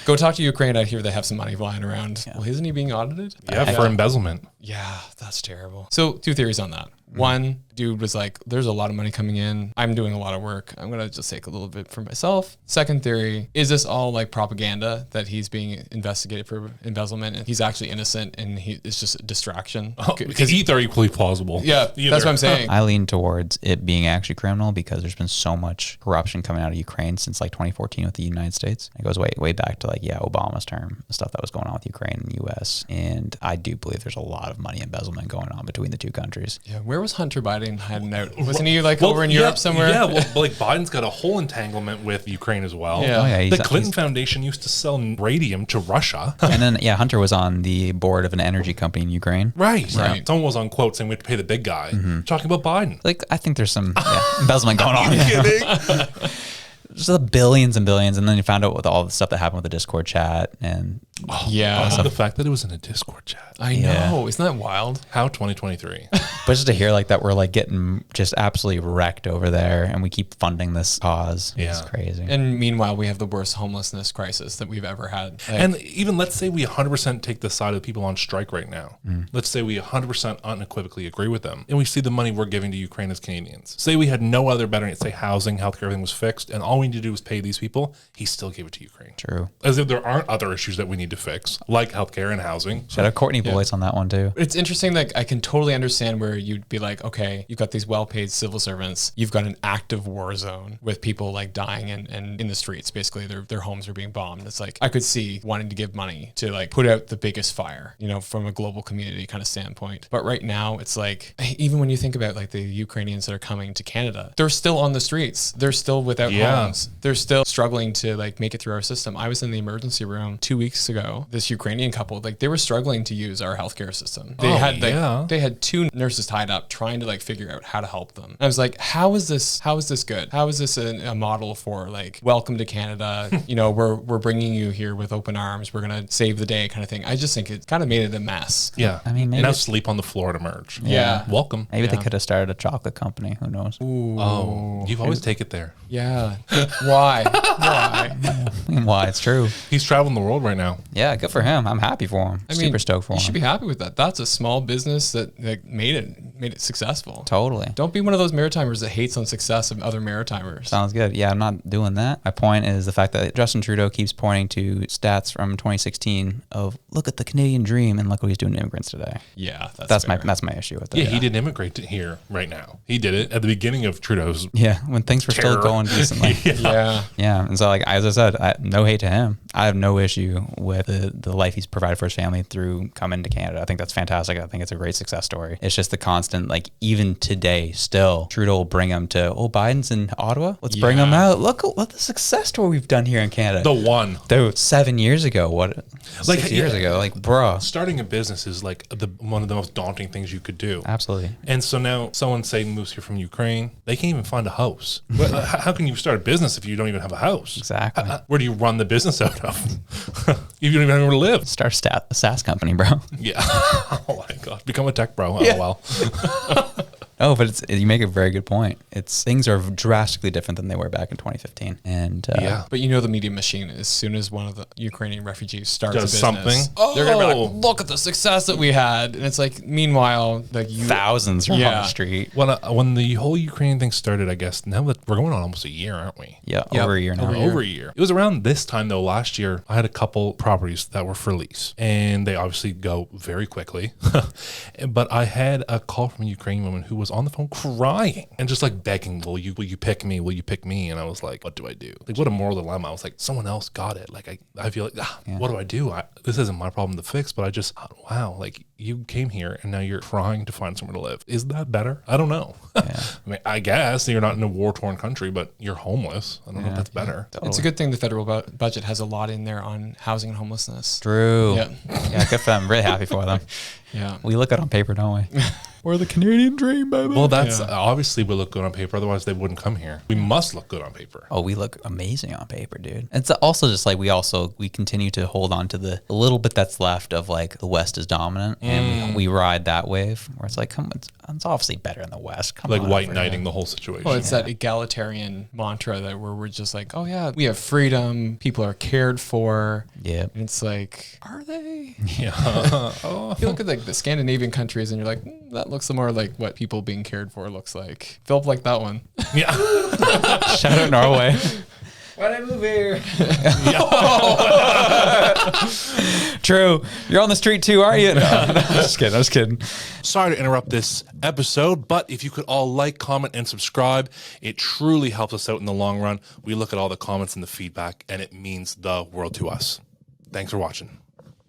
Go talk to Ukraine. I hear they have some money flying around. Yeah. Well, isn't he being audited? Yeah, for embezzlement. Yeah, that's terrible. So 2 theories on that. One, dude was like, there's a lot of money coming in. I'm doing a lot of work. I'm going to just take a little bit for myself. Second theory, is this all like propaganda that he's being investigated for embezzlement and he's actually innocent and it's just a distraction? Because either are equally plausible. Yeah, that's what I'm saying. I lean towards it being actually criminal because there's been so much corruption coming out of Ukraine since like 2014 with the United States. It goes way back to like, Obama's term, the stuff that was going on with Ukraine and the U.S. And I do believe there's a lot of money embezzlement going on between the two countries. Yeah, where was Hunter Biden hiding out? Wasn't he like over in Europe somewhere? Yeah, well, like Biden's got a whole entanglement with Ukraine as well. Yeah. The Clinton Foundation used to sell radium to Russia. And then, Hunter was on the board of an energy company in Ukraine. Right. Someone was on quote saying we have to pay the big guy. Talking about Biden. Like, I think there's some embezzlement going on. Are you kidding? Just the billions and billions, and then you found out with all the stuff that happened with the Discord chat and the fact that it was in a Discord chat. I know, isn't that wild? How 2023? But just to hear like that, we're like getting just absolutely wrecked over there, and we keep funding this cause. Yeah, it's crazy. And meanwhile, we have the worst homelessness crisis that we've ever had. Like, and even let's say we 100% take the side of the people on strike right now. Let's say we 100% unequivocally agree with them, and we see the money we're giving to Ukraine as Canadians. Say we had no other better, say housing, healthcare, everything was fixed, and all we need to do was pay these people. He still gave it to Ukraine. True. As if there aren't other issues that we need to fix, like healthcare and housing. Shout out Courtney Boyce on that one too. It's interesting. Like I can totally understand where you'd be like, okay, you've got these well-paid civil servants. You've got an active war zone with people like dying and in the streets. Basically, their homes are being bombed. It's like I could see wanting to give money to like put out the biggest fire, from a global community kind of standpoint. But right now, it's like even when you think about like the Ukrainians that are coming to Canada, they're still on the streets. They're still without homes. They're still struggling to like make it through our system. I was in the emergency room 2 weeks ago. This Ukrainian couple, like they were struggling to use our healthcare system. They had 2 nurses tied up trying to like figure out how to help them. And I was like, how is this good? How is this a model for like welcome to Canada? We're bringing you here with open arms. We're gonna save the day kind of thing. I just think it kind of made it a mess. Yeah, I mean, maybe now sleep on the floor to merge. Yeah. Welcome. Maybe they could have started a chocolate company. Who knows? Ooh. Oh, you've always take it there. Yeah. Why? Why? It's true. He's traveling the world right now. Yeah, good for him. I'm happy for him. Super stoked for him. You should be happy with that. That's a small business that made it successful. Totally. Don't be one of those Maritimers that hates on success of other Maritimers. Sounds good. Yeah, I'm not doing that. My point is the fact that Justin Trudeau keeps pointing to stats from 2016 of look at the Canadian dream and look what he's doing to immigrants today. Yeah, that's my issue with that. Yeah, he didn't immigrate to here right now. He did it at the beginning of Trudeau's. Yeah, when things were still going decently. Yeah. And so, like as I said, no hate to him. I have no issue with the life he's provided for his family through coming to Canada. I think that's fantastic. I think it's a great success story. It's just the constant, like even today, still Trudeau will bring him to, Biden's in Ottawa. Let's bring him out. Look at the success story we've done here in Canada. The one. Dude, 7 years ago. What? 6 years ago. Like, bro. Starting a business is like one of the most daunting things you could do. Absolutely. And so now someone say moves here from Ukraine, they can't even find a house. How can you start a business if you don't even have a house? Exactly. Where do you run the business out of? You don't even have anywhere to live. Start a SaaS company, bro. Yeah. Oh my God. Become a tech bro. Oh, well. Oh, but you make a very good point. Things are drastically different than they were back in 2015. And but the media machine, as soon as one of the Ukrainian refugees starts a business, something, they're gonna be like, look at the success that we had. And it's like, meanwhile, like thousands are on the street. When the whole Ukrainian thing started, I guess now that we're going on almost a year, aren't we? Yeah, over a year now. Over a year. It was around this time though, last year, I had a couple properties that were for lease, and they obviously go very quickly. But I had a call from a Ukrainian woman who was on the phone crying and just like begging, will you pick me? Will you pick me? And I was like, what do I do? Like, what a moral dilemma. I was like, someone else got it. Like, I feel like, what do I do? This isn't my problem to fix, but I just, wow, like you came here and now you're trying to find somewhere to live. Is that better? I don't know. Yeah. I mean, I guess you're not in a war-torn country, but you're homeless. I don't know if that's better. Totally. It's a good thing the federal budget has a lot in there on housing and homelessness. True. Yeah, good for them. Really happy for them. Yeah. We look at it on paper, don't we? Or the Canadian dream, baby. Well, that's obviously we look good on paper. Otherwise, they wouldn't come here. We must look good on paper. Oh, we look amazing on paper, dude. It's also just like we continue to hold on to the little bit that's left of like the West is dominant, and we ride that wave where it's like, come on, it's obviously better in the West. Come like on, white knighting the whole situation. Well, it's that egalitarian mantra that where we're just like, oh yeah, we have freedom. People are cared for. Yeah. And it's like, are they? Yeah. You look at like the Scandinavian countries and you're like, that looks more like what people being cared for looks like. Philip liked that one. Yeah. Shout out Norway. Why'd I move here? True. You're on the street too, are you? No, I'm just kidding. I was kidding. Sorry to interrupt this episode, but if you could all like, comment, and subscribe, it truly helps us out in the long run. We look at all the comments and the feedback, and it means the world to us. Thanks for watching.